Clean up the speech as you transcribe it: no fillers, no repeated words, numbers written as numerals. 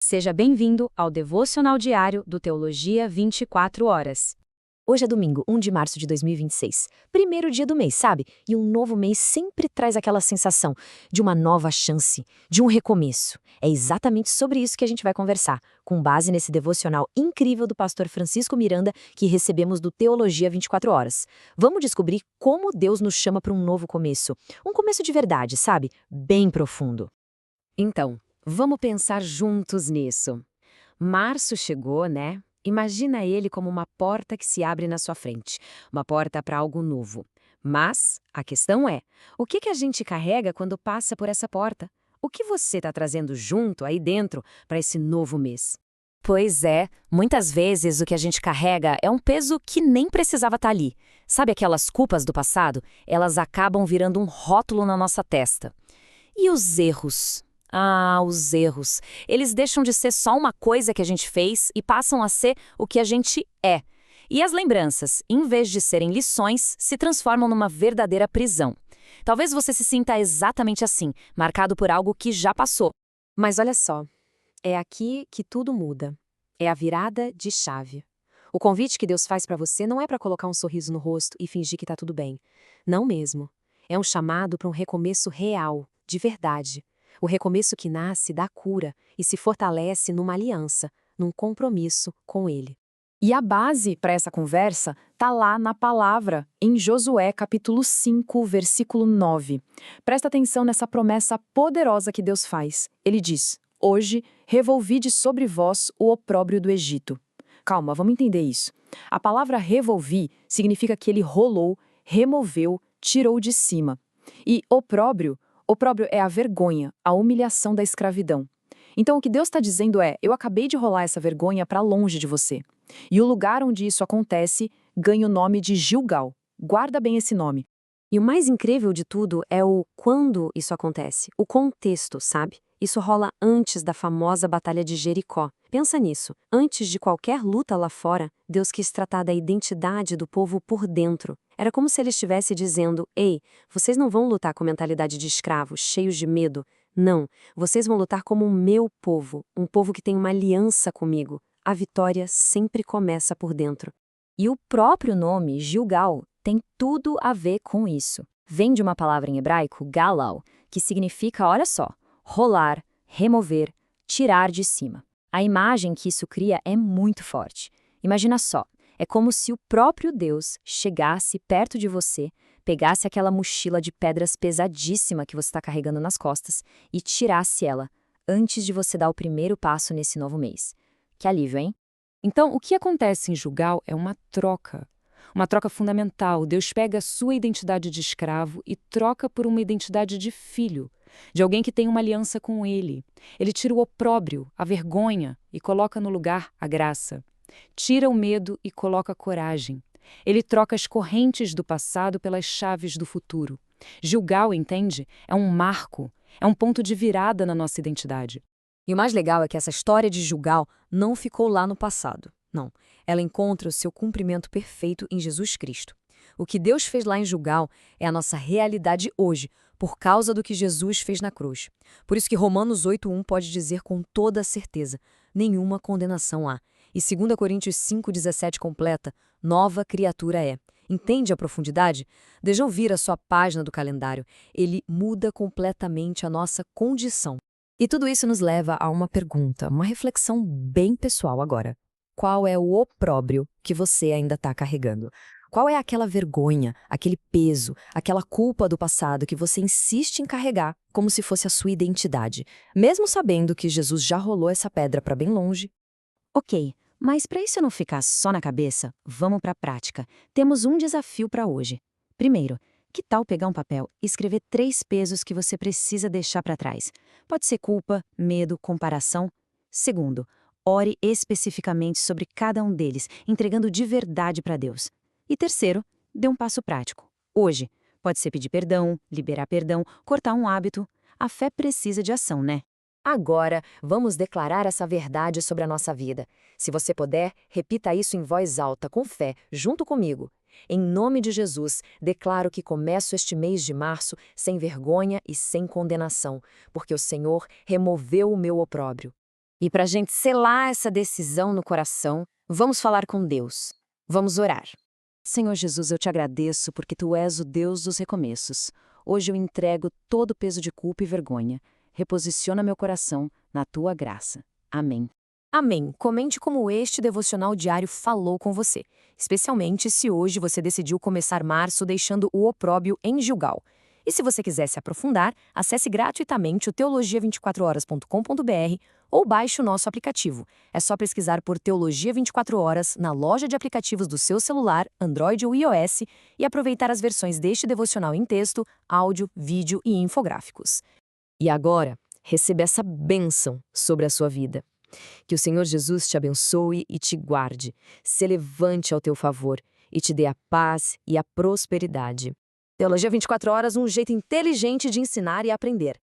Seja bem-vindo ao devocional diário do Teologia 24 Horas. Hoje é domingo, 1 de março de 2026. Primeiro dia do mês, sabe? E um novo mês sempre traz aquela sensação de uma nova chance, de um recomeço. É exatamente sobre isso que a gente vai conversar, com base nesse devocional incrível do pastor Francisco Miranda que recebemos do Teologia 24 Horas. Vamos descobrir como Deus nos chama para um novo começo. Um começo de verdade, sabe? Bem profundo. Então, vamos pensar juntos nisso. Março chegou, né? Imagina ele como uma porta que se abre na sua frente, uma porta para algo novo. Mas a questão é, o que a gente carrega quando passa por essa porta? O que você está trazendo junto aí dentro para esse novo mês? Pois é, muitas vezes o que a gente carrega é um peso que nem precisava estar ali. Sabe aquelas culpas do passado? Elas acabam virando um rótulo na nossa testa. E os erros? Ah, os erros. Eles deixam de ser só uma coisa que a gente fez e passam a ser o que a gente é. E as lembranças, em vez de serem lições, se transformam numa verdadeira prisão. Talvez você se sinta exatamente assim, marcado por algo que já passou. Mas olha só, é aqui que tudo muda. É a virada de chave. O convite que Deus faz para você não é para colocar um sorriso no rosto e fingir que está tudo bem. Não mesmo. É um chamado para um recomeço real, de verdade. O recomeço que nasce da cura e se fortalece numa aliança, num compromisso com Ele. E a base para essa conversa está lá na palavra, em Josué capítulo 5, versículo 9. Presta atenção nessa promessa poderosa que Deus faz. Ele diz: "Hoje revolvide sobre vós o opróbrio do Egito." Calma, vamos entender isso. A palavra revolvi significa que ele rolou, removeu, tirou de cima. E opróbrio é a vergonha, a humilhação da escravidão. Então o que Deus está dizendo é: eu acabei de rolar essa vergonha para longe de você. E o lugar onde isso acontece ganha o nome de Gilgal. Guarda bem esse nome. E o mais incrível de tudo é o quando isso acontece, o contexto, sabe? Isso rola antes da famosa Batalha de Jericó. Pensa nisso. Antes de qualquer luta lá fora, Deus quis tratar da identidade do povo por dentro. Era como se ele estivesse dizendo: ei, vocês não vão lutar com mentalidade de escravos, cheios de medo. Não, vocês vão lutar como o meu povo, um povo que tem uma aliança comigo. A vitória sempre começa por dentro. E o próprio nome, Gilgal, tem tudo a ver com isso. Vem de uma palavra em hebraico, galal, que significa, olha só, rolar, remover, tirar de cima. A imagem que isso cria é muito forte. Imagina só, é como se o próprio Deus chegasse perto de você, pegasse aquela mochila de pedras pesadíssima que você está carregando nas costas e tirasse ela, antes de você dar o primeiro passo nesse novo mês. Que alívio, hein? Então, o que acontece em Gilgal é uma troca. Uma troca fundamental. Deus pega a sua identidade de escravo e troca por uma identidade de filho, de alguém que tem uma aliança com ele. Ele tira o opróbrio, a vergonha, e coloca no lugar a graça. Tira o medo e coloca a coragem. Ele troca as correntes do passado pelas chaves do futuro. Gilgal, entende? É um marco, é um ponto de virada na nossa identidade. E o mais legal é que essa história de Gilgal não ficou lá no passado. Não, ela encontra o seu cumprimento perfeito em Jesus Cristo. O que Deus fez lá em Gilgal é a nossa realidade hoje, por causa do que Jesus fez na cruz. Por isso que Romanos 8:1 pode dizer com toda a certeza: nenhuma condenação há. E 2 Coríntios 5:17 completa: nova criatura é. Entende a profundidade? Deixa eu vir a sua página do calendário. Ele muda completamente a nossa condição. E tudo isso nos leva a uma pergunta, uma reflexão bem pessoal agora. Qual é o opróbrio que você ainda está carregando? Qual é aquela vergonha, aquele peso, aquela culpa do passado que você insiste em carregar como se fosse a sua identidade, mesmo sabendo que Jesus já rolou essa pedra para bem longe? Ok, mas para isso não ficar só na cabeça, vamos para a prática. Temos um desafio para hoje. Primeiro, que tal pegar um papel e escrever 3 pesos que você precisa deixar para trás? Pode ser culpa, medo, comparação. Segundo, ore especificamente sobre cada um deles, entregando de verdade para Deus. E terceiro, dê um passo prático. Hoje, pode ser pedir perdão, liberar perdão, cortar um hábito. A fé precisa de ação, né? Agora, vamos declarar essa verdade sobre a nossa vida. Se você puder, repita isso em voz alta, com fé, junto comigo. Em nome de Jesus, declaro que começo este mês de março sem vergonha e sem condenação, porque o Senhor removeu o meu opróbrio. E para a gente selar essa decisão no coração, vamos falar com Deus. Vamos orar. Senhor Jesus, eu te agradeço porque Tu és o Deus dos recomeços. Hoje eu entrego todo o peso de culpa e vergonha. Reposiciona meu coração na Tua graça. Amém. Amém. Comente como este devocional diário falou com você, especialmente se hoje você decidiu começar março deixando o opróbio em Gilgal. E se você quiser se aprofundar, acesse gratuitamente o teologia24horas.com.br ou baixe o nosso aplicativo. É só pesquisar por Teologia 24 Horas na loja de aplicativos do seu celular, Android ou iOS, e aproveitar as versões deste devocional em texto, áudio, vídeo e infográficos. E agora, receba essa bênção sobre a sua vida. Que o Senhor Jesus te abençoe e te guarde, se levante ao teu favor e te dê a paz e a prosperidade. Teologia 24 Horas, um jeito inteligente de ensinar e aprender.